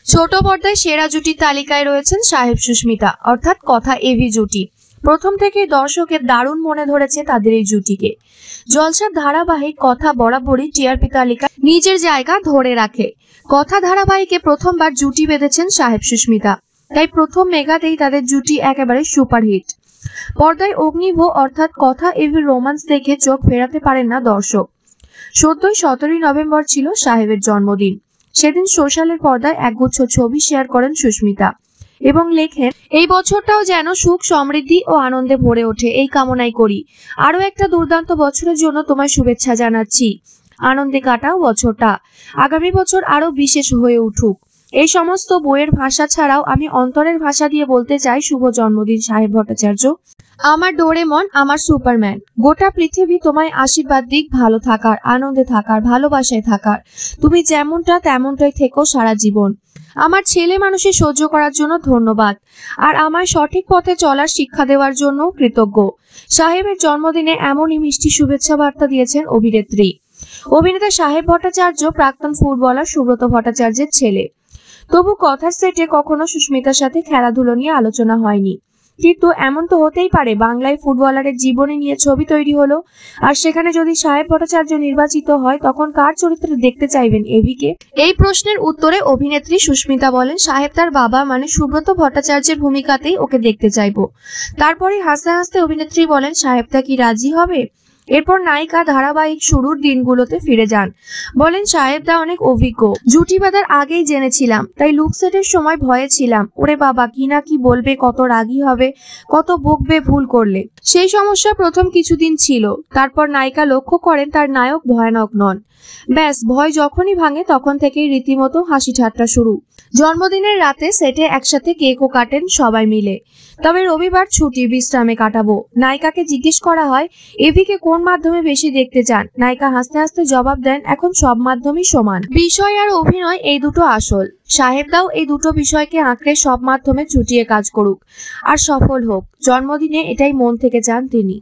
ছোট পর্দায় সেরা জুটির তালিকায় রয়েছেন সাহেব সুস্মিতা অর্থাৎ কথা এভি জুটি। প্রথম থেকে দর্শকের দারুণ মনে ধরেছে তাদের এই জুটিকে। জলসার ধারাবাহিক কথা বরাবরই টিআরপি তালিকায় নিজের জায়গা ধরে রাখে। কথা ধারাবাহিকে প্রথমবার জুটি বেঁধেছেন সাহেব সুস্মিতা, তাই প্রথম মেগাতেই তাদের জুটি একেবারে সুপারহিট। পর্দায় অগ্নিভ অর্থাৎ কথা এভির রোমান্স দেখে চোখ ফেরাতে পারেন না দর্শক। 17ই নভেম্বর ছিল সাহেবের জন্মদিন। সেদিন সোশ্যালের পর্দায় একগুচ্ছ ছবি শেয়ার করেন সুস্মিতা এবং লেখেন, এই বছরটাও যেন সুখ সমৃদ্ধি ও আনন্দে ভরে ওঠে এই কামনাই করি। আরো একটা দুর্দান্ত বছরের জন্য তোমায় শুভেচ্ছা জানাচ্ছি। আনন্দে কাটাও বছরটা, আগামী বছর আরো বিশেষ হয়ে উঠুক। এই সমস্ত বইয়ের ভাষা ছাড়াও আমি অন্তরের ভাষা দিয়ে বলতে চাই, শুভ জন্মদিন সাহেব ভট্টাচার্য। আমার ডোরেমন, আমার সুপারম্যান। গোটা পৃথিবী তোমায় আশীর্বাদ দিক, ভালো থাকার, আনন্দে থাকার, ভালোবাসায় থাকার। তুমি যেমনটা তেমনটাই থেকো সারা জীবন। আমার ছেলে মানুষের সহ্য করার জন্য ধন্যবাদ, আর আমার সঠিক পথে চলার শিক্ষা দেওয়ার জন্য কৃতজ্ঞ। সাহেবের জন্মদিনে এমনই মিষ্টি শুভেচ্ছা বার্তা দিয়েছেন অভিনেত্রী। অভিনেতা সাহেব ভট্টাচার্য প্রাক্তন ফুটবলার সুব্রত ভট্টাচার্যের ছেলে। তবু কথার সেটে কখনো সুস্মিতার সাথে খেলাধুলো নিয়ে আলোচনা হয়নি। কিন্তু এমন তো হতেই পারে, বাংলায় ফুটবলারের জীবনী নিয়ে ছবি তৈরি হলো, আর সেখানে যদি সাহেব ভট্টাচার্য নির্বাচিত হয়, তখন কার চরিত্রে দেখতে চাইবেন এভিকে? এই প্রশ্নের উত্তরে অভিনেত্রী সুস্মিতা বলেন, সাহেব তার বাবা মানে সুব্রত ভট্টাচার্যের ভূমিকাতেই ওকে দেখতে চাইবো। তারপরে হাসতে হাসতে অভিনেত্রী বলেন, সাহেবটা কি রাজি হবে? এরপর নায়িকা ধারাবাহিক শুরুর দিনগুলোতে ফিরে যান। বলেন, সাহেবদা অনেক অভিজ্ঞ, জুটি বাঁধার আগেই জেনেছিলাম, তাই লুক সেটের সময় ভয়ে ছিলাম, ওরে বাবা কি না কি বলবে, কত রাগী হবে, কত বকবে ভুল করলে। সেই সমস্যা প্রথম কিছুদিন ছিল। তারপর নায়িকা লক্ষ্য করেন তার নায়ক ভয়ানক নন। ব্যাস, ভয় যখনই ভাঙে তখন থেকেই রীতিমতো হাসি ঠাট্টা শুরু। জন্মদিনের রাতে সেটে একসাথে কেকও কাটেন সবাই মিলে। তবে রবিবার ছুটি, বিশ্রামে কাটাবো। নায়িকাকে জিজ্ঞেস করা হয়, এভিকে কোন মাধ্যমে বেশি দেখতে চান? নায়িকা হাসতে হাসতে জবাব দেন, এখন সব মাধ্যমই সমান। বিষয় আর অভিনয় এই দুটো আসল। সাহেবদাও এই দুটো বিষয়কে আঁকড়ে সব মাধ্যমে চুটিয়ে কাজ করুক আর সফল হোক। জন্মদিনে এটাই মন থেকে চান তিনি।